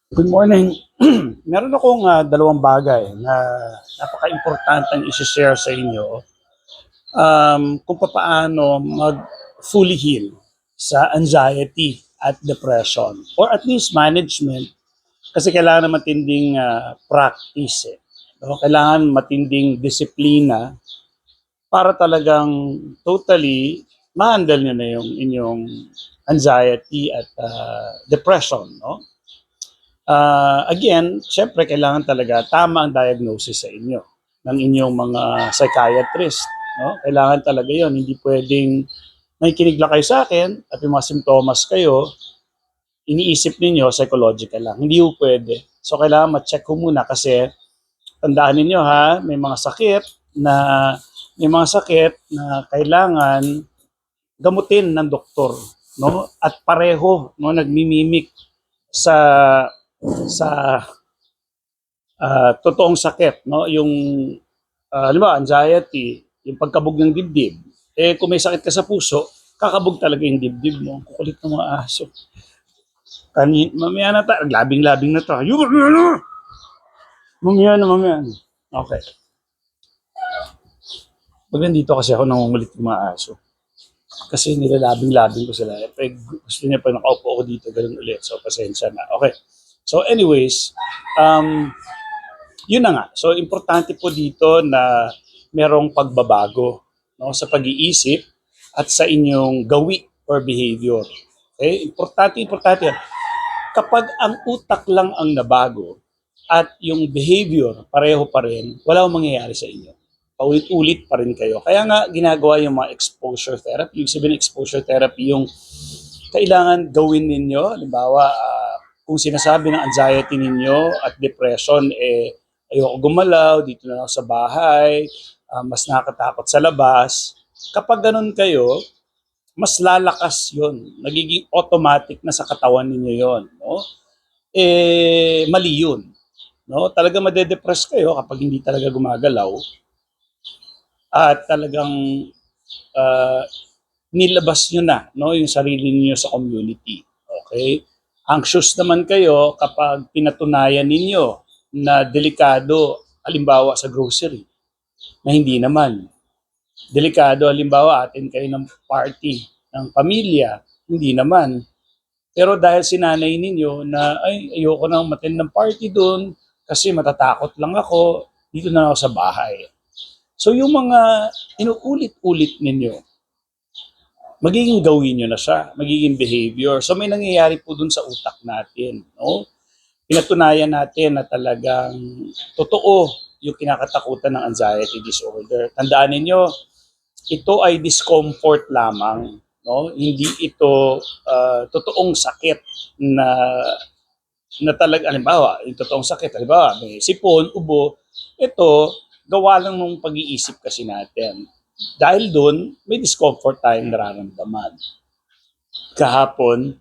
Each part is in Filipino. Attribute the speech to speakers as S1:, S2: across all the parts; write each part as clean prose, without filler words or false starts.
S1: Good morning. Meron akong dalawang bagay na napaka-importanteng isi-share sa inyo kung papaano mag-fully heal sa anxiety at depression or at least management kasi kailangan matinding practice. No? Kailangan matinding disiplina para talagang totally ma-handle nyo na yung inyong anxiety at depression. No? Again, syempre kailangan talaga tama ang diagnosis sa inyo ng inyong mga psychiatrist. No? Kailangan talaga yon. Hindi pwedeng nakikinig lang kayo sa akin at yung mga simptomas kayo, iniisip ninyo psychological lang. Hindi po pwede. So kailangan ma-check ko muna kasi tandaan ninyo ha, na may mga sakit na kailangan gamutin ng doktor, no? At pareho, no, nagmimimik sa sa totoong sakit, no? Yung halimbawa, anxiety, yung pagkabog ng dibdib. Eh, kung may sakit ka sa puso, kakabog talaga yung dibdib mo. Kukulit ng mga aso. Mamaya na tayo, labing-labing na tayo. Ano? Mamaya na. Okay. Pag nandito kasi ako, nangungulit ng mga aso. Kasi nilalabing-labing ko sila. Eh, gusto niya pa nakaupo ako dito, ganun ulit. So, pasensya na. Okay. So, anyways, yun na nga. So, importante po dito na merong pagbabago, no, sa pag-iisip at sa inyong gawi or behavior. Okay? Importante yan. Kapag ang utak lang ang nabago at yung behavior pareho pa rin, wala akong mangyayari sa inyo. Paulit-ulit pa rin kayo. Kaya nga ginagawa yung mga exposure therapy. Yung sabihin exposure therapy, yung kailangan gawin ninyo. Halimbawa, kung sinasabi ng anxiety ninyo at depression, ayoko gumalaw, dito na ako sa bahay, mas nakakatakot sa labas. Kapag ganun kayo, mas lalakas yon. Nagiging automatic na sa katawan ninyo yon. No? Mali yun. No? Talaga madedepress kayo kapag hindi talaga gumagalaw at talagang uh, nilabas nyo na, no, yung sarili niyo sa community. Okay? Anxious naman kayo kapag pinatunayan ninyo na delikado, halimbawa sa grocery, na hindi naman. Delikado, halimbawa, atin kayo ng party ng pamilya, hindi naman. Pero dahil sinanay ninyo na, ay, ayoko nang matin ng party doon kasi matatakot lang ako, dito na ako sa bahay. So yung mga inuulit-ulit ninyo, magiging gawin nyo na siya, magiging behavior. So may nangyayari po dun sa utak natin. No? Pinatunayan natin na talagang totoo yung kinakatakutan ng anxiety disorder. Tandaan ninyo, ito ay discomfort lamang. No? Hindi ito totoong sakit na talaga, halimbawa, yung totoong sakit, halimbawa, may sipon, ubo, ito, gawa lang ng pag-iisip kasi natin. Dahil doon, may discomfort tayong nararamdaman. Kahapon,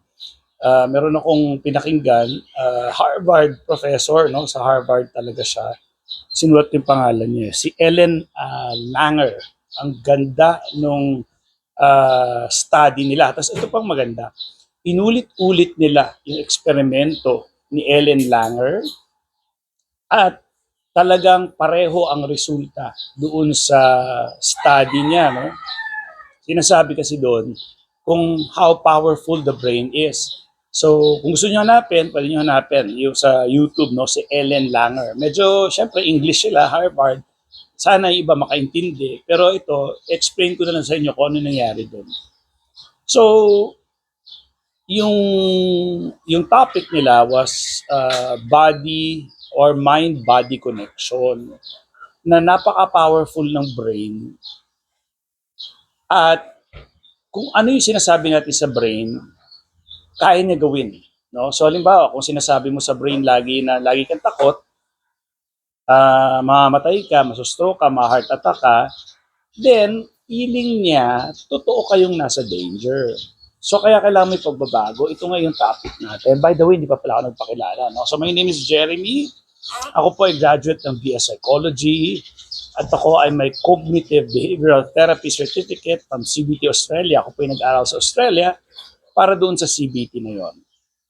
S1: meron akong pinakinggan, Harvard professor, no? Sa Harvard talaga siya. Sinulat yung pangalan niya, si Ellen Langer. Ang ganda nung study nila. Tapos ito pang maganda, inulit-ulit nila yung eksperimento ni Ellen Langer at talagang pareho ang resulta doon sa study niya. No? Sinasabi kasi doon kung how powerful the brain is. So, kung gusto niyo hanapin, pwede niyo hanapin yung sa YouTube, no, si Ellen Langer. Medyo, syempre, English sila, Harvard. Sana yung iba makaintindi. Pero ito, explain ko na lang sa inyo kung ano nangyari doon. So, yung topic nila was body or mind-body connection na napaka-powerful ng brain at kung ano yung sinasabi natin sa brain, kaya niya gawin. No? So halimbawa, kung sinasabi mo sa brain lagi na lagi kang takot, mamamatay ka, masustroke ka, ma-heart attack ka, then feeling niya, totoo kayong nasa danger. So kaya kailangan may pagbabago. Ito nga yung topic natin. By the way, hindi pa pala ako nagpakilala. No? So my name is Jeremy. Ako po ay graduate ng BS Psychology at ako ay may Cognitive Behavioral Therapy Certificate from CBT Australia. Ako po ay nag-aral sa Australia para doon sa CBT na yon.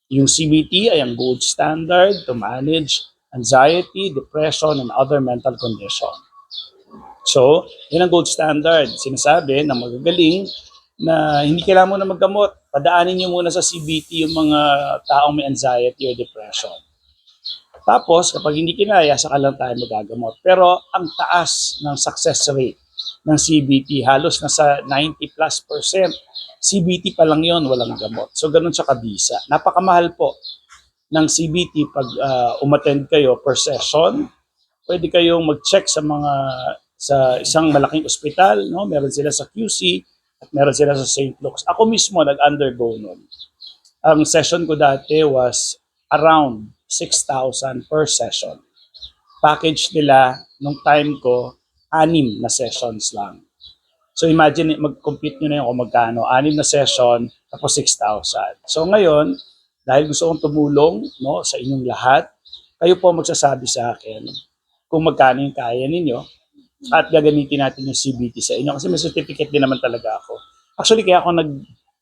S1: Yung CBT ay ang gold standard to manage anxiety, depression, and other mental condition. So, yun ang gold standard. Sinasabi na magagaling na hindi kailangan mo na maggamot. Padaanin nyo muna sa CBT yung mga taong may anxiety or depression. Tapos, kapag hindi kinaya, saka lang tayo magagamot. Pero ang taas ng success rate ng CBT, halos nasa 90+%. CBT pa lang yon, walang gamot. So, ganun siya kabisa. Napakamahal po ng CBT pag umattend kayo per session. Pwede kayong mag-check sa isang malaking ospital, no? Meron sila sa QC at meron sila sa St. Luke's. Ako mismo nag-undergo nun. Ang session ko dati was around 6,000 per session. Package nila nung time ko 6 na sessions lang. So imagine, mag-compute nyo na yung kung magkano. 6 na session, tapos 6,000. So ngayon, dahil gusto kong tumulong, no, sa inyong lahat, kayo po magsasabi sa akin kung magkano yung kaya ninyo at gagamitin natin yung CBT sa inyo. Kasi may certificate din naman talaga ako. Actually, kaya ako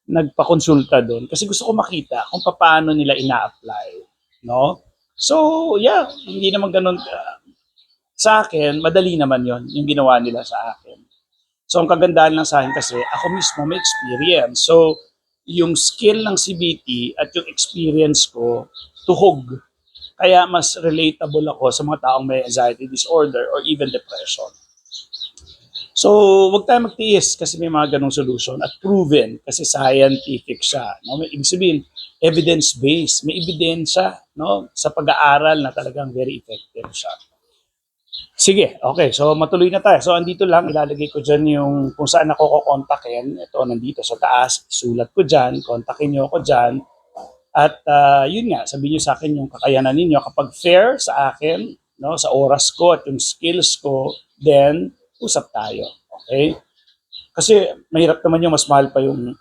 S1: nagpa-consulta doon kasi gusto ko makita kung paano nila ina-apply. No? So, yeah, hindi naman ganun. Sa akin, madali naman yon yung ginawa nila sa akin. So, ang kagandahan lang sa akin kasi, ako mismo may experience. So, yung skill ng CBT at yung experience ko, tuhog. Kaya mas relatable ako sa mga taong may anxiety disorder or even depression. So, wag tayo magtiis kasi may mga ganong solution at proven kasi scientific siya. No? May ibig sabihin, evidence-based. May ebidensya, no? Sa pag-aaral na talagang very effective siya. Sige, okay. So, matuloy na tayo. So, andito lang, ilalagay ko dyan yung kung saan ako kukontakin. Ito, nandito sa taas. Sulat ko dyan. Kontakin nyo ako dyan. At yun nga, sabihin nyo sa akin yung kakayanan ninyo. Kapag fair sa akin, no, sa oras ko at yung skills ko, then usap tayo. Okay? Kasi mahirap naman yung mas mahal pa yung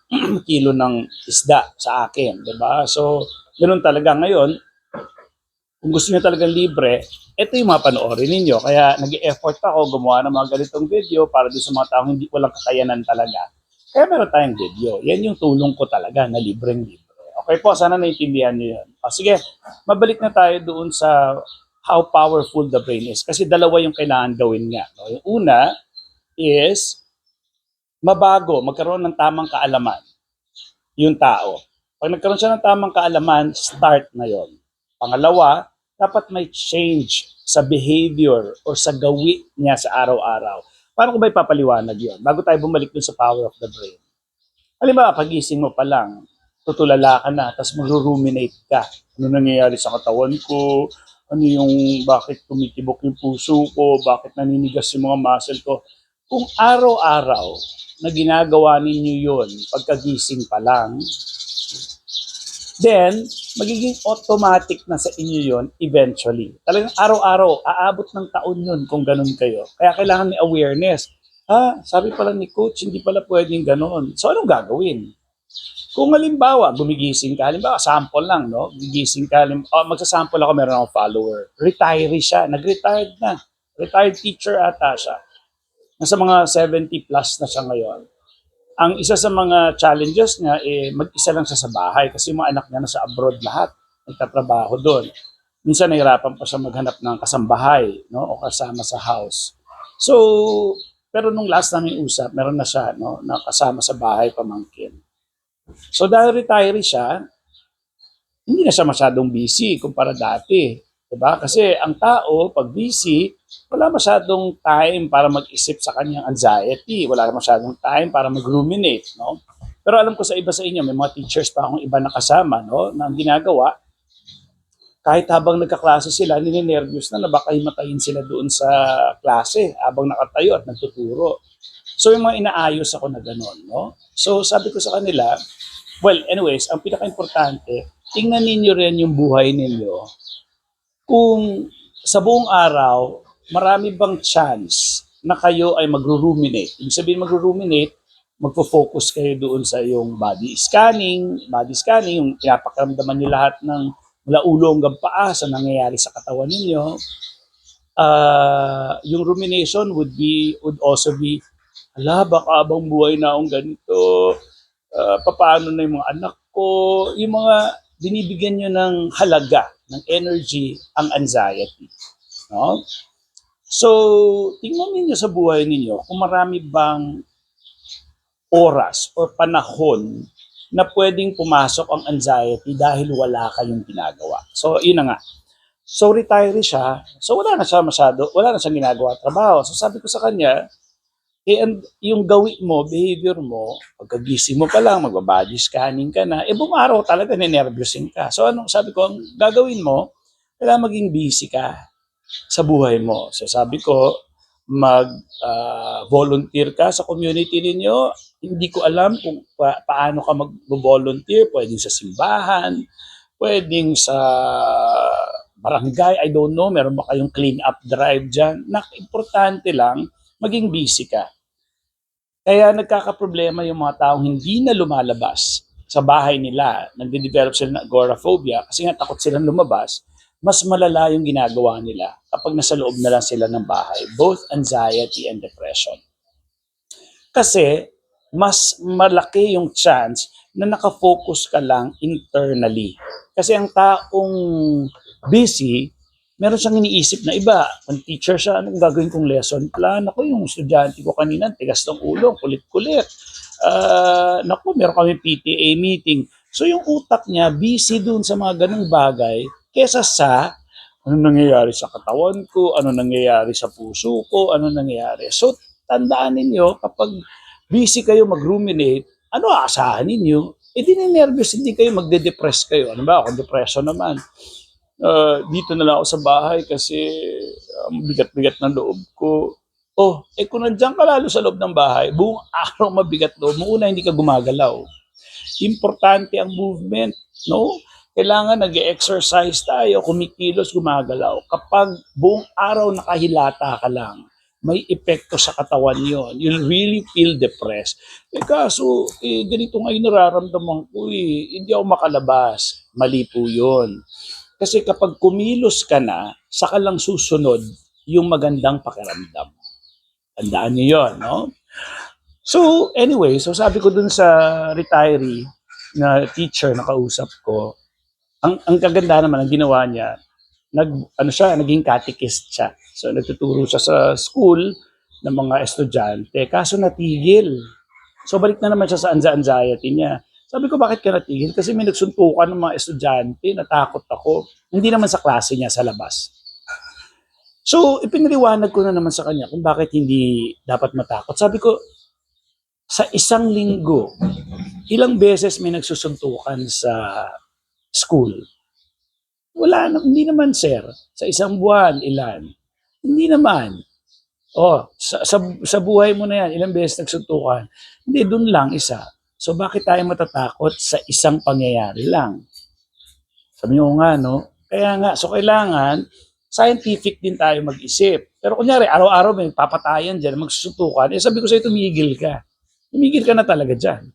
S1: kilo ng isda sa akin. Diba? So, ganun talaga ngayon. Kung gusto niyo talagang libre, ito yung mga panoorin ninyo. Kaya nag-e-effort ako gumawa ng mga ganitong video para doon sa mga taong hindi walang kakayanan talaga. Kaya meron tayong video. Yan yung tulong ko talaga na libreng-libre. Okay po, sana naiintindihan niyo yan. Sige, mabalik na tayo doon sa how powerful the brain is. Kasi dalawa yung kailangan gawin nga. No? Yung una is mabago, magkaroon ng tamang kaalaman yung tao. Pag nagkaroon siya ng tamang kaalaman, start na yon. Pangalawa, dapat may change sa behavior or sa gawi niya sa araw-araw. Paano ko ba ipapaliwanag yun? Bago tayo bumalik dun sa power of the brain. Halimbawa, pagising mo pa lang, tutulala ka na, tapos mag-ruminate ka. Ano nangyayari sa katawan ko? Ano yung, bakit tumitibok yung puso ko? Bakit naninigas yung mga muscle ko? Kung araw-araw na ginagawa ninyo yun, pagkagising pa lang, then, magiging automatic na sa inyo yon eventually. Talagang araw-araw, aabot ng taon yun kung ganun kayo. Kaya kailangan may awareness. Sabi pala ni coach, hindi pala pwedeng ganun. So, anong gagawin? Kung halimbawa, gumigising ka, halimbawa, sample lang, no? Gigising ka, magsasample ako, meron akong follower. Retiree siya, nag-retired na. Retired teacher ata siya. Nasa mga 70 plus na siya ngayon. Ang isa sa mga challenges niya, mag-isa lang siya sa bahay kasi yung mga anak niya nasa abroad lahat, nagtatrabaho doon. Minsan nahirapan pa siya maghanap ng kasambahay, no, o kasama sa house. So, pero nung last namin usap, meron na siya, no, na kasama sa bahay, pamangkin. So dahil retiree siya, hindi na siya masyadong busy kumpara dati. Diba? Kasi ang tao, pag busy, wala masyadong time para mag-isip sa kanyang anxiety. Wala masyadong time para mag-ruminate. No? Pero alam ko sa iba sa inyo, may mga teachers pa akong iba na kasama, no, na ang ginagawa, kahit habang nagkaklase sila, nininervyos na baka himatayin sila doon sa klase habang nakatayo at nagtuturo. So yung mga inaayos ako na gano'n. No? So sabi ko sa kanila, well, anyways, ang pinaka-importante, tingnan ninyo rin yung buhay ninyo. Kung sa buong araw, marami bang chance na kayo ay magro-ruminate? Ibig sabihin magro-ruminate, magfo-focus kayo doon sa yung body scanning, yung pinapakiramdaman niyo lahat ng mula ulo hanggang paa sa nangyayari sa katawan ninyo. Yung rumination would also be, baka abang buhay na akong ganito, paano na yung mga anak ko, yung mga binibigyan nyo ng halaga, ng energy, ang anxiety. No? So, tingnan ninyo sa buhay ninyo kung marami bang oras or panahon na pwedeng pumasok ang anxiety dahil wala kayong ginagawa. So, yun na nga. So, retiree siya. So, wala na siyang ginagawa trabaho. So, sabi ko sa kanya, and yung gawi mo, behavior mo, pagkagising mo pa lang, magbabody scanning ka na, buong araw talaga ninervyusin ka. So, sabi ko, ang gagawin mo, kailangan maging busy ka sa buhay mo. So, sabi ko, volunteer ka sa community ninyo. Hindi ko alam kung paano ka mag-volunteer. Pwedeng sa simbahan, pwedeng sa barangay, I don't know, meron ba kayong clean up drive dyan? Importante lang, maging busy ka. Kaya nagkakaproblema yung mga taong hindi na lumalabas sa bahay nila, nagde-develop sila ng agoraphobia kasi nga takot silang lumabas, mas malala yung ginagawa nila kapag nasa loob na lang sila ng bahay, both anxiety and depression. Kasi mas malaki yung chance na nakafocus ka lang internally. Kasi ang taong busy, meron siyang iniisip na iba. Kung teacher siya, anong gagawin kong lesson plan? Ako, yung estudyante ko kanina, tigas ng ulo, kulit-kulit. Naku, meron kami PTA meeting. So yung utak niya, busy dun sa mga ganung bagay, kesa sa ano nangyayari sa katawan ko, ano nangyayari sa puso ko, ano nangyayari. So tandaan ninyo, kapag busy kayo mag-ruminate, ano aasahan ninyo? Di na-nervous, hindi kayo magde-depress kayo. Ano ba, ako depression naman. Dito na lang ako sa bahay kasi bigat-bigat ng loob ko. Oh, kung nandiyan ka lalo sa loob ng bahay, buong araw mabigat loob mo, una hindi ka gumagalaw. Importante ang movement, no? Kailangan nag-exercise tayo, kumikilos, gumagalaw. Kapag buong araw nakahilata ka lang, may epekto sa katawan yon. You'll really feel depressed. Kaso, ganito ngayon nararamdaman ko hindi ako makalabas. Mali po yun. Kasi kapag kumilos ka na, saka lang susunod yung magandang pakiramdam. Tandaan niyo yun, no? So, anyway, so sabi ko dun sa retiree na teacher na kausap ko, ang kaganda naman ang ginawa niya, naging catechist siya. So, nagtuturo siya sa school ng mga estudyante, kaso natigil. So, balik na naman siya sa anxiety niya. Sabi ko, bakit ka natigil? Kasi may nagsuntukan ng mga estudyante, natakot ako. Hindi naman sa klase niya, sa labas. So, ipinaliwanag ko na naman sa kanya kung bakit hindi dapat matakot. Sabi ko, sa isang linggo, ilang beses may nagsusuntukan sa school? Wala, hindi naman sir. Sa isang buwan, ilan? Hindi naman. Sa buhay mo na yan, ilang beses nagsuntukan? Hindi, dun lang isa. So bakit tayo matatakot sa isang pangyayari lang? Sabi nyo nga, no? Kaya nga, so kailangan, scientific din tayo mag-isip. Pero kunyari, araw-araw may papatayan dyan, magsusuntukan, sabi ko sa'yo, tumigil ka. Tumigil ka na talaga dyan.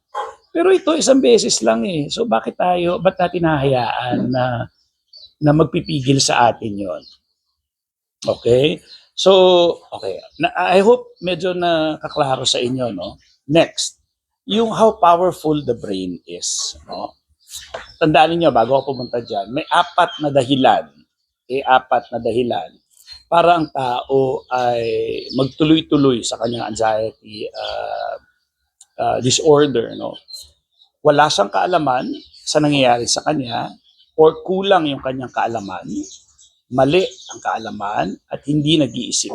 S1: Pero ito, isang beses lang So ba't natin hahayaan na magpipigil sa atin yon? Okay? So, okay. I hope medyo nakaklaro sa inyo, no? Next, yung how powerful the brain is, no? Tandaan niyo bago ako pumunta diyan, may apat na dahilan. Apat na dahilan para ang tao ay magtuloy-tuloy sa kanyang anxiety disorder, no? Wala siyang kaalaman sa nangyayari sa kanya or kulang yung kanyang kaalaman, mali ang kaalaman at hindi nag-iisip.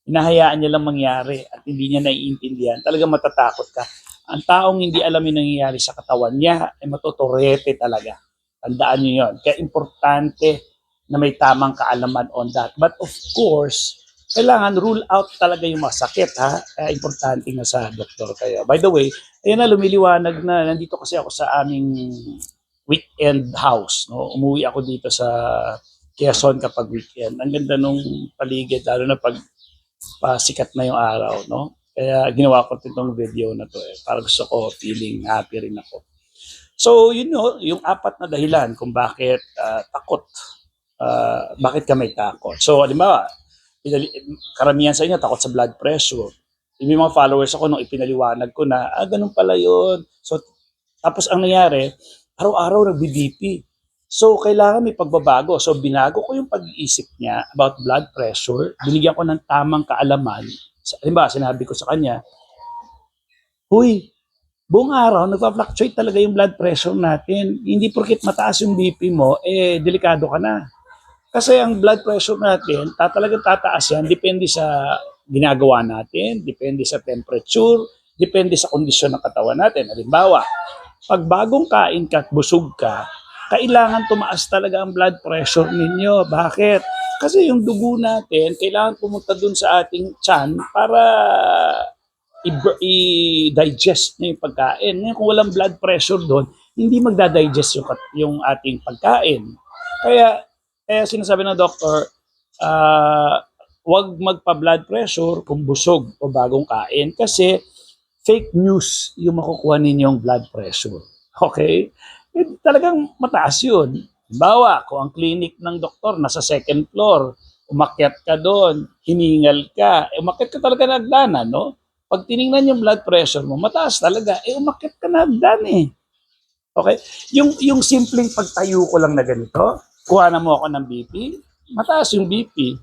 S1: Hinahayaan niya lang mangyari at hindi niya naiintindihan. Talagang matatakot ka. Ang taong hindi alam yung nangyayari sa katawan niya ay matuturete talaga. Tandaan niyo yun. Kaya importante na may tamang kaalaman on that. But of course, kailangan rule out talaga yung masakit, ha? Kaya importante na sa doktor kayo. By the way, ayun na, lumiliwanag na. Nandito kasi ako sa aming weekend house. No? Umuwi ako dito sa Quezon kapag weekend. Ang ganda nung paligid, lalo na pag pasikat na yung araw. No? Kaya ginawa ko itong video na to. Para gusto ko, feeling happy rin ako. So, yung apat na dahilan kung bakit takot. Bakit ka may takot. So, halimbawa, karamihan sa inyo takot sa blood pressure. Yung mga followers ako nung ipinaliwanag ko na, ganun pala yun. So, tapos ang nangyari, araw-araw nagbi-BP. So, kailangan may pagbabago. So, binago ko yung pag-iisip niya about blood pressure. Binigyan ko ng tamang kaalaman. Halimbawa, sinabi ko sa kanya, huy, buong araw, nagpa-fluctuate talaga yung blood pressure natin. Hindi porket mataas yung BP mo, delikado ka na. Kasi ang blood pressure natin, talagang tataas yan, depende sa ginagawa natin, depende sa temperature, depende sa kondisyon ng katawan natin. Halimbawa, pag bagong kain ka at busog ka, kailangan tumaas talaga ang blood pressure ninyo. Bakit? Kasi yung dugo natin, kailangan pumunta dun sa ating tiyan para i-digest na yung pagkain. Ngayon, kung walang blood pressure doon, hindi magda-digest yung ating pagkain. Kaya sinasabi ng doktor, huwag magpa-blood pressure kung busog o bagong kain kasi fake news yung makukuha ninyong blood pressure. Okay? Talagang mataas yun. Bawa, kung ang clinic ng doktor nasa second floor, umakyat ka doon, hiningal ka, umakyat ka talaga na hagdanan, no? Pag tiningnan yung blood pressure mo, mataas talaga, umakyat ka na hagdan eh. Okay? Yung simpleng pagtayo ko lang na ganito, kuha na mo ako ng BP, mataas yung BP.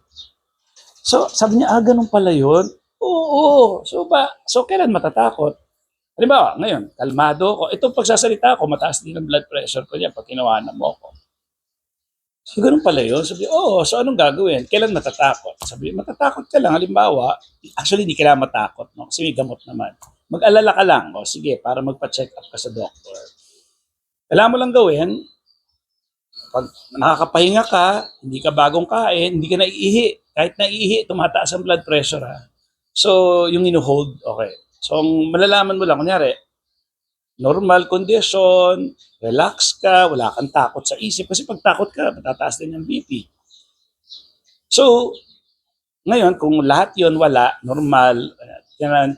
S1: So, sabi niya, ganun pala yun? Oo. So kailan matatakot? Halimbawa, ngayon, kalmado ko. Itong pagsasalita ko, mataas din ang blood pressure ko niya pag kinawanan mo ako. So, ganun pala yun. Sabi, so anong gagawin? Kailan matatakot? Sabi, matatakot ka lang. Halimbawa, actually, hindi kailangan matakot, no? Kasi may gamot naman. Mag-alala ka lang. O sige, para magpa-check up ka sa doctor. Kailangan mo lang gawin, pag nakakapahinga ka, hindi ka bagong kain, hindi ka naiihi. Kahit naiihi, tumataas ang blood pressure, ha? So, yung ino-hold, okay. So, malalaman mo lang, kunyari, normal condition, relax ka, wala kang takot sa isip. Kasi pag takot ka, matataas din yung BP. So, ngayon, kung lahat yon wala, normal,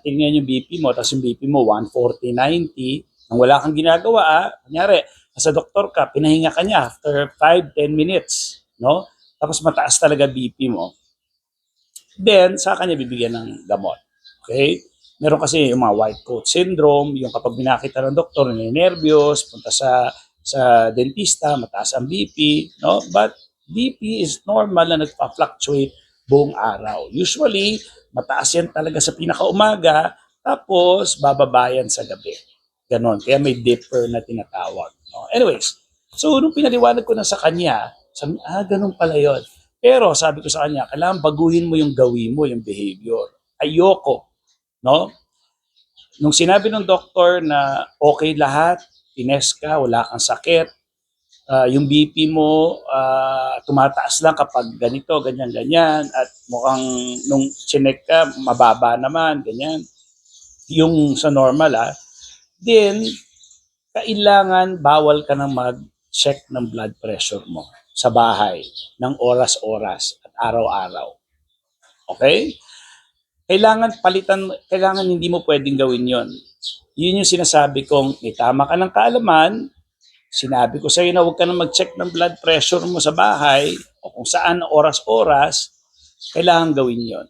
S1: tingnan yung BP mo, tapos yung BP mo, 140/90, nang wala kang ginagawa, kunyari, sa doktor ka, pinahinga ka niya after 5-10 minutes, no? Tapos mataas talaga BP mo. Then, sa kanya bibigyan ng gamot. Okay? Meron kasi yung mga white coat syndrome, yung kapag binakita ng doktor, nervyos, punta sa dentista, mataas ang BP, no? But BP is normal na nagpa-fluctuate buong araw. Usually, mataas yan talaga sa pinakaumaga, tapos bababayan sa gabi. Ganon. Kaya may dipper na tinatawag. No? Anyways, so nung pinaliwanag ko na sa kanya, sabi, ganun pala yun. Pero sabi ko sa kanya, kailangan baguhin mo yung gawin mo, yung behavior. Ayoko. No? Nung sinabi ng doktor na okay lahat, tinest ka, wala kang sakit, yung BP mo tumataas lang kapag ganito, ganyan, at mukhang nung chinek ka, mababa naman, ganyan. Yung sa normal, then, kailangan bawal ka nang mag-check ng blood pressure mo sa bahay ng oras-oras at araw-araw. Okay? Kailangan hindi mo pwedeng gawin yon. Yun yung sinasabi kong may tama ka ng kaalaman, sinabi ko sa iyo na huwag ka na mag-check ng blood pressure mo sa bahay o kung saan oras-oras, kailangan gawin yon.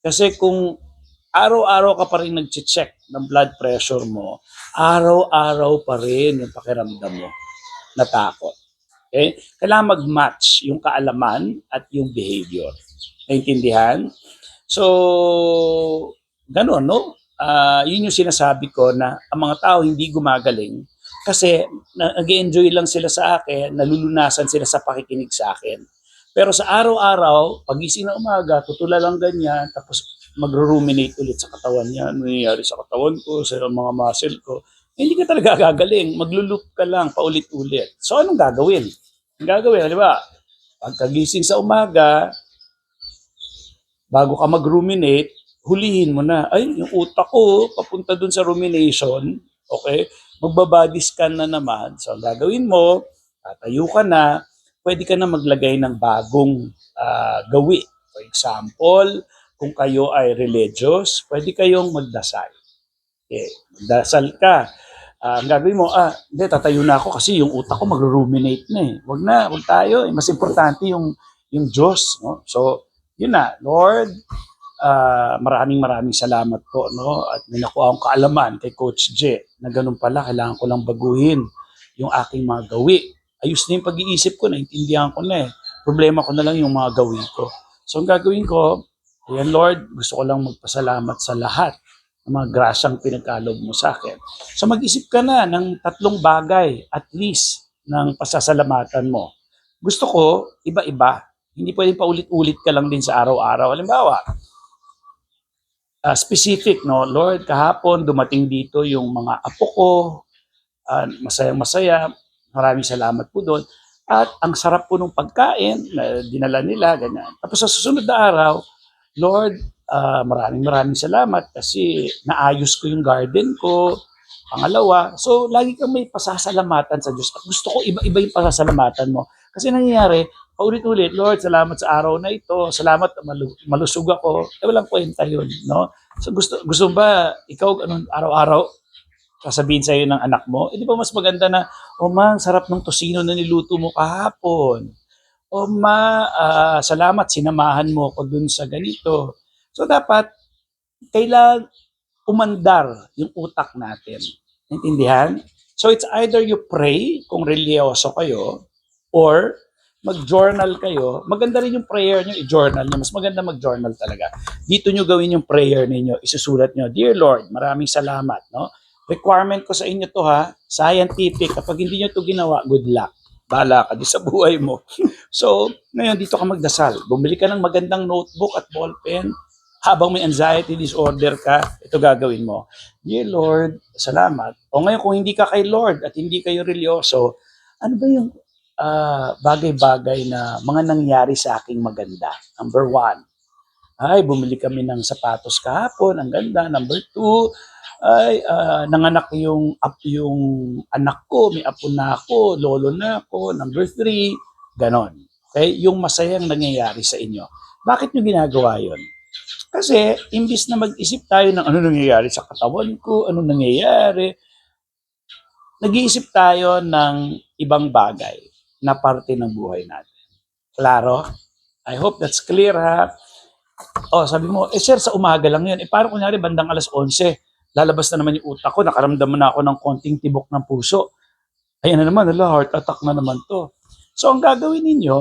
S1: Kasi kung araw-araw ka pa rin nag-check ng blood pressure mo, araw-araw pa rin yung pakiramdam mo, natakot. Okay? Kailangan mag-match yung kaalaman at yung behavior. Naintindihan? So, gano'n, no? Yun yung sinasabi ko na ang mga tao hindi gumagaling kasi nag-enjoy lang sila sa akin, nalulunasan sila sa pakikinig sa akin. Pero sa araw-araw, pagising na umaga, tutula lang ganyan, tapos magro-ruminate ulit sa katawan niya. Ano nangyayari sa katawan ko, sa mga muscle ko. Hindi ka talaga gagaling. Maglulup ka lang, paulit-ulit. So, anong gagawin? Ang gagawin, di ba? Pagkagising sa umaga, bago ka mag-ruminate, hulihin mo na. Ay, yung utak ko, papunta dun sa rumination, okay? Magbabody scan na naman. So, ang gagawin mo, tatayo ka na, pwede ka na maglagay ng bagong gawi. For example, kung kayo ay religious, pwede kayong magdasal. Okay, magdasal ka. Ang gagawin mo, hindi, tatayo na ako kasi yung utak ko mag-ruminate na eh. Wag tayo. Mas importante yung Diyos. No? So, yun na. Lord, maraming salamat po. No? At may nakuha akong kaalaman kay Coach J na ganun pala, kailangan ko lang baguhin yung aking mga gawi. Ayos na yung pag-iisip ko, naintindihan ko na eh. Problema ko na lang yung mga gawi ko. So ang gagawin ko, ayan Lord, gusto ko lang magpasalamat sa lahat ng mga grasyang pinagkaloob mo sa akin. So mag-isip ka na ng 3 bagay at least ng pasasalamatan mo. Gusto ko, iba-iba. Hindi pwedeng paulit-ulit ka lang din sa araw-araw. Halimbawa, specific, no? Lord, kahapon dumating dito yung mga apo ko, masayang-masaya, maraming salamat po doon. At ang sarap po ng pagkain na dinala nila, ganyan. Tapos sa susunod na araw, Lord, maraming salamat kasi naayos ko yung garden ko. Pangalawa, so lagi kang may pasasalamatan sa Diyos. At gusto ko iba-iba yung pasasalamatan mo. Kasi nangyayari, paulit-ulit, Lord, salamat sa araw na ito. Salamat, malusog ako. Walang kwenta yun, no? So gusto ba ikaw araw-araw sasabihin sa'yo ng anak mo, di ba mas maganda na, o ma, sarap ng tosino na niluto mo kahapon. O ma, salamat, sinamahan mo ako dun sa ganito. So dapat, kailangan umandar yung utak natin. Naintindihan? So it's either you pray, kung religyoso kayo, or mag-journal kayo. Maganda rin yung prayer nyo, i-journal nyo. Mas maganda mag-journal talaga. Dito nyo gawin yung prayer ninyo, isusulat nyo, Dear Lord, maraming salamat, no? Requirement ko sa inyo to ha, scientific. Kapag hindi nyo to ginawa, good luck. Bahala ka di sa buhay mo. So, ngayon dito ka magdasal. Bumili ka ng magandang notebook at ballpen. Habang may anxiety disorder ka, ito gagawin mo. Dear Lord, salamat. O ngayon kung hindi ka kay Lord at hindi kayo religyoso, ano ba yung bagay-bagay na mga nangyari sa aking maganda? Number 1, ay, bumili kami ng sapatos kahapon, ang ganda. Number 2, ay, nanganak yung anak ko, may apo na ako, lolo na ako. Number 3, ganon. Okay? Yung masayang nangyayari sa inyo. Bakit nyo ginagawa yon? Kasi, imbis na mag-isip tayo ng ano nangyayari sa katawan ko, ano nangyayari, nag-iisip tayo ng ibang bagay na parte ng buhay natin. Klaro? I hope that's clear ha. Sabi mo, sir, sa umaga lang yun. Parang kunyari, bandang alas 11, lalabas na naman yung utak ko, nakaramdam na ako ng konting tibok ng puso. Ayan na naman, heart attack na naman to. So, ang gagawin ninyo,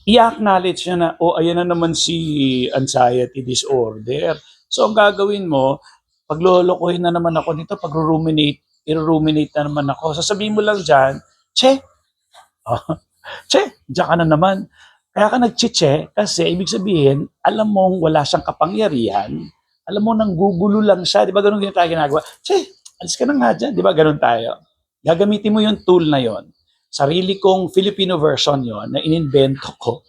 S1: i-acknowledge nyo na, ayan na naman si anxiety disorder. So, ang gagawin mo, paglolokohin na naman ako dito, i-ruminate na naman ako. Sasabihin mo lang dyan, che, diyan ka na naman. Kaya ka nag-che kasi ibig sabihin, alam mong wala siyang kapangyarihan, alam mo nang gugulo lang siya. Di ba ganun tayo ginagawa? Alis ka na nga dyan. Di ba ganun tayo? Gagamitin mo yung tool na yon. Sarili kong Filipino version yon na ininvento ko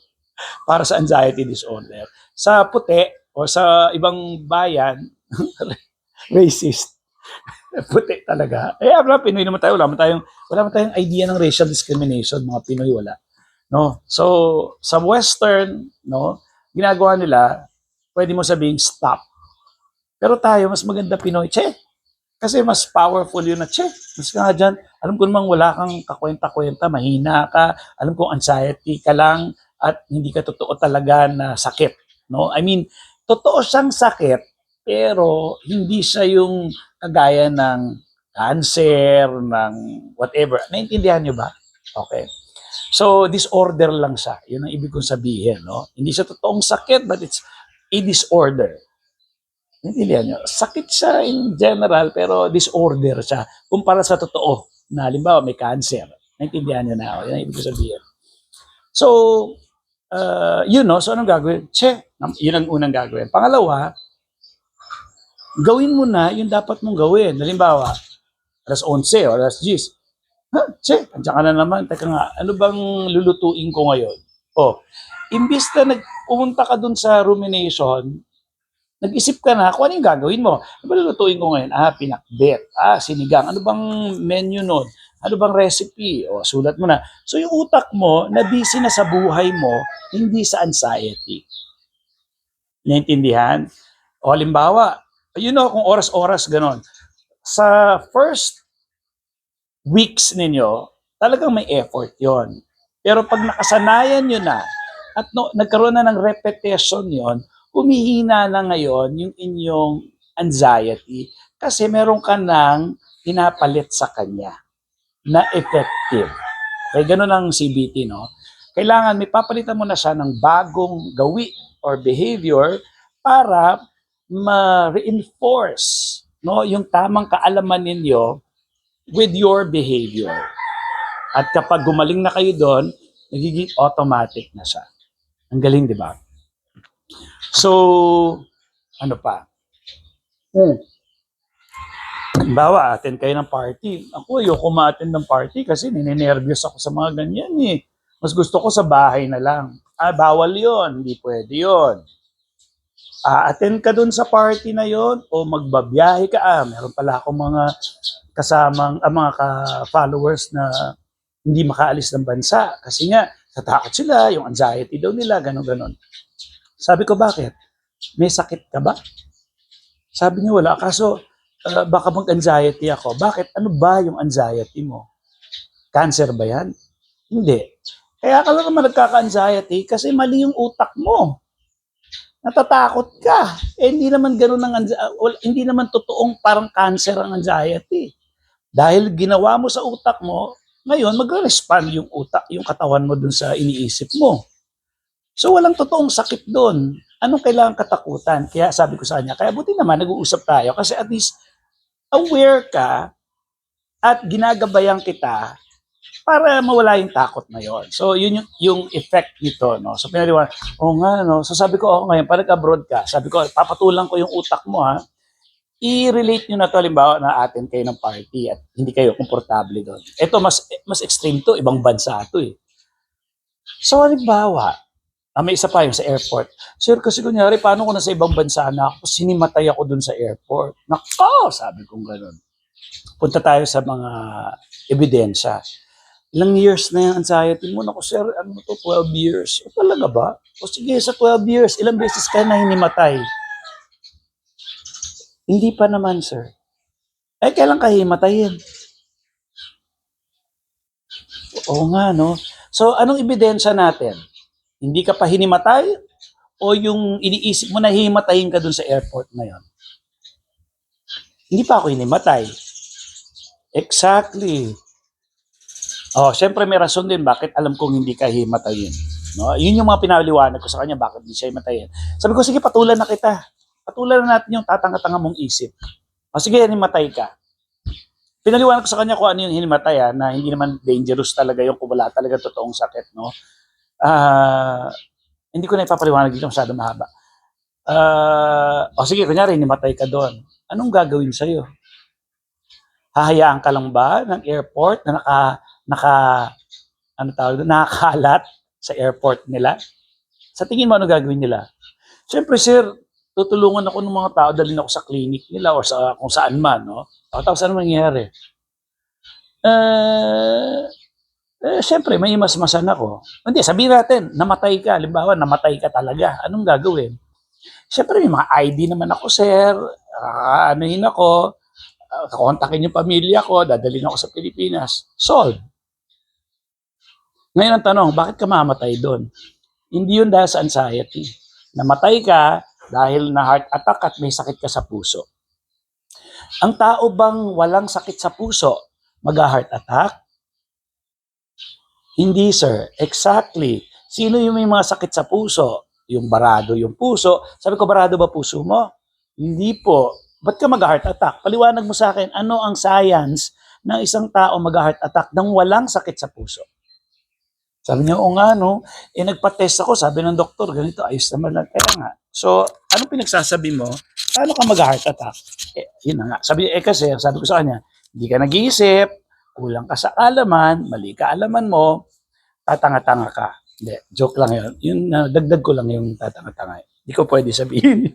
S1: para sa anxiety disorder. Sa puti o sa ibang bayan, racist. Puti talaga. Pinoy naman tayo. Wala man tayong idea ng racial discrimination. Mga Pinoy, wala. No? So, sa Western, no, ginagawa nila, pwede mo sabihin, stop. Pero tayo, mas maganda Pinoy, che. Kasi mas powerful yun na, che. Mas nga dyan, alam ko namang wala kang kakwenta-kwenta, mahina ka, alam ko anxiety ka lang, at hindi ka totoo talaga na sakit. No? I mean, totoo siyang sakit, pero hindi siya yung kagaya ng cancer, ng whatever. Naintindihan nyo ba? Okay. So, disorder lang siya. Yun ang ibig kong sabihin. No? Hindi siya totoong sakit, but it's a disorder. Naintindihan nyo? Sakit siya in general, pero disorder siya. Kumpara sa totoo, na halimbawa may cancer. Naintindihan nyo na. Yun ang ibig kong sabihin. So, so anong gagawin? Yun ang unang gagawin. Pangalawa, gawin mo na yung dapat mong gawin. Halimbawa, alas 11 o alas 10. Andiyan ka na naman. Teka nga, ano bang lulutuin ko ngayon? Imbis na pumunta ka dun sa rumination, nag-isip ka na kung ano yung gagawin mo. Ano ba lulutuin ko ngayon? Pinakbet. Sinigang. Ano bang menu nun? Ano bang recipe? Sulat mo na. So yung utak mo, na-busy na sa buhay mo, hindi sa anxiety. Naintindihan? Halimbawa, kung oras-oras ganon. Sa first weeks ninyo, talagang may effort yon. Pero pag nakasanayan nyo na, at nagkaroon na ng repetition yon, humihina na ngayon yung inyong anxiety kasi meron ka ng pinapalit sa kanya na effective. Okay, ganun ang CBT, no? Kailangan may papalitan mo na siya ng bagong gawi or behavior para ma-reinforce, no, yung tamang kaalaman ninyo with your behavior. At kapag gumaling na kayo doon, nagiging automatic na siya. Ang galing, di ba? So, ano pa? Halimbawa, attend kayo ng party. Ako, ayoko ma-attend ng party kasi ninenervyos ako sa mga ganyan eh. Mas gusto ko sa bahay na lang. Bawal yon, hindi pwede yon. Attend ka dun sa party na yon o magbabiyahe ka. Meron pala akong mga kasamang, mga ka-followers na hindi makaalis ng bansa. Kasi nga, natakot sila, yung anxiety daw nila, gano'n-gano'n. Sabi ko, bakit? May sakit ka ba? Sabi niya, wala. Kaso, baka mag-anxiety ako. Bakit? Ano ba yung anxiety mo? Cancer ba yan? Hindi. Kaya ka lang naman nagkaka-anxiety kasi mali yung utak mo. Natatakot ka. Hindi naman ganoon ang hindi naman totoong parang cancer ang anxiety. Dahil ginawa mo sa utak mo, ngayon magre-respond yung utak, yung katawan mo dun sa iniisip mo. So walang totoong sakit doon. Anong kailangan katakutan? Kaya sabi ko sa kanya, kaya buti naman nag-uusap tayo kasi at least aware ka at ginagabayan kita para mawala yung takot na yon. So yun yung effect nito, no. So pinaliwanag, nga no. So sabi ko, ngayon pag abroad ka, sabi ko papatulan ko yung utak mo ha. I-relate nyo na to, halimbawa na atin kayo ng party at hindi kayo komportable doon. Ito mas extreme to, ibang bansa to eh. So halimbawa, may isa pa yung sa airport. Sir, kasi kunyari, paano ko nasa ibang bansa na ako, sinimatay ako dun sa airport. Nako, sabi kong ganun. Punta tayo sa mga ebidensya. Ilang years na yung anxiety mo? Naku sir, ano to, 12 years. O talaga ba? O sige, sa 12 years, ilang beses ka na hinimatay? Hindi pa naman, sir. Kailan ka himatayin? Oo nga, no? So, anong ebidensya natin? Hindi ka pa hinimatay? O yung iniisip mo na himatayin ka dun sa airport na yon? Hindi pa ako hinimatay. Exactly. Syempre may rason din bakit alam kong hindi ka himatayin. No? Yun yung mga pinaliwanag ko sa kanya bakit hindi siya himatayin. Sabi ko, sige, patulan na kita. Patulan na natin yung tatanga-tanga mong isip. Sige, hinimatay ka. Pinaliwanag ko sa kanya kung ano yung hinimatay na hindi naman dangerous talaga yung kung wala talaga totoong sakit. No? Hindi ko na ipapaliwanag dito, masyado mahaba. Sige, kunyari, hinimatay ka doon. Anong gagawin sa'yo? Hahayaan ka lang ba ng airport na nakakalat sa airport nila? Sa tingin mo, ano gagawin nila? Siyempre, sir, tutulungan ako ng mga tao, dalhin ako sa clinic nila o sa kung saan man, no? Tapos ano mangyayari? Siyempre, may imasmasan ako. Hindi, sabihin natin, namatay ka. Halimbawa, namatay ka talaga. Anong gagawin? Siyempre, may mga ID naman ako, sir. Anuhin ako. Kontakin yung pamilya ko, dadalhin ako sa Pilipinas. Solve. Ngayon ang tanong, bakit ka mamatay doon? Hindi yun dahil sa anxiety. Namatay ka dahil na heart attack at may sakit ka sa puso. Ang tao bang walang sakit sa puso, mag-heart attack? Hindi, sir. Exactly. Sino yung may mga sakit sa puso? Yung barado yung puso. Sabi ko, barado ba puso mo? Hindi po. Ba't ka mag-heart attack? Paliwanag mo sa akin, ano ang science ng isang tao mag-heart attack nang walang sakit sa puso? Sabi niya, oo nga, no? Nagpa-test ako, sabi ng doktor, ganito, ayos naman lang. Kaya nga. So, anong pinagsasabi mo? Paano ka mag-heart attack? Yun na nga. Sabi ko sa kanya, hindi ka nag-iisip, kulang ka sa kaalaman, mali ka alaman mo, tatanga-tanga ka. Hindi, joke lang yun. Yun, dagdag ko lang yung tatanga-tanga. Hindi ko pwede sabihin.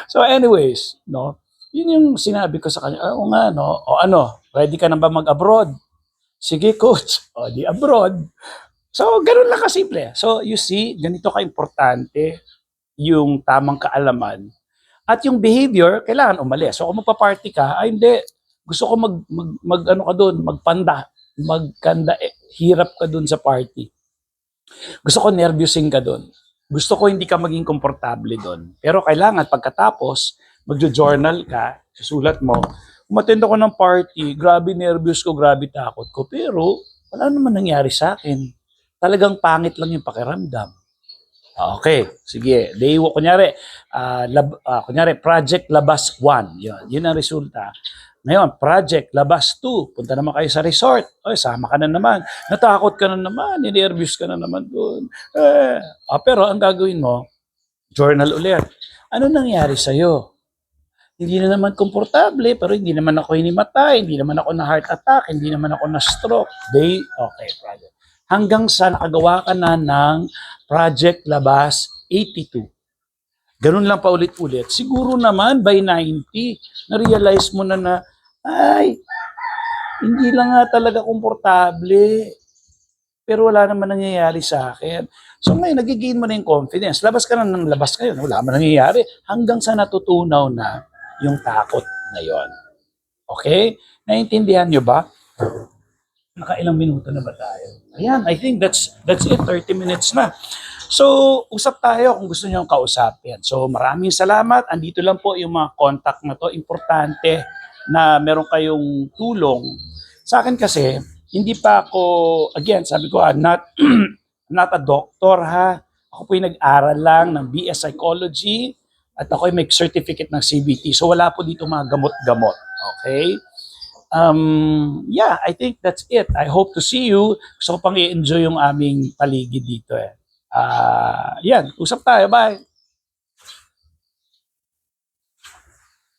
S1: So anyways, no, yun yung sinabi ko sa kanya, oo nga, no, o ano, ready ka na ba mag-abroad? Sige, coach, di abroad. So, ganun lang kasimple. So, you see, ganito ka-importante yung tamang kaalaman. At yung behavior, kailangan umalis. So, kung magpa-party ka, hindi, gusto ko ano ka doon, magkanda, hirap ka doon sa party. Gusto ko nervyosing ka doon. Gusto ko hindi ka maging komportable doon. Pero kailangan pagkatapos, magjo-journal ka, susulat mo, umattend ako ng party, grabe nervous ko, grabe takot ko, pero wala naman nangyari sa akin. Talagang pangit lang yung pakiramdam. Okay, sige. Kunyari, Project Labas 1. Yun ang resulta. Ngayon, Project Labas 2. Punta naman kayo sa resort. Oy, sama ka na naman. Natakot ka na naman. Ninervous ka na naman doon. Pero ang gagawin mo, journal ulit. Ano nangyari sa'yo? Hindi na naman komportable, pero hindi naman ako hinimatay, hindi naman ako na heart attack, hindi naman ako na stroke. Okay, project. Hanggang sa nakagawa ka na ng Project Labas 82. Ganun lang paulit-ulit. Siguro naman by 90, na-realize mo na ay, hindi lang nga talaga komportable. Pero wala naman nangyayari sa akin. So ngayon, nagigain mo na yung confidence. Labas ka na ng labas kayo. Wala naman nangyayari. Hanggang sa natutunaw na yung takot na yon. Okay? Naiintindihan nyo ba? Nakailang minuto na ba tayo? Ayan, I think that's it. 30 minutes na. So, usap tayo kung gusto nyo kausapin. So, maraming salamat. Andito lang po yung mga contact na to. Importante na meron kayong tulong. Sa akin kasi, hindi pa ako, again, sabi ko, I'm not a doctor ha. Ako po yung nag-aral lang ng BS Psychology at ako yung may certificate ng CBT. So wala po dito mga gamot-gamot. Okay? Yeah, I think that's it. I hope to see you. Gusto ko pang i-enjoy yung aming paligid dito eh. Yan, usap tayo. Bye!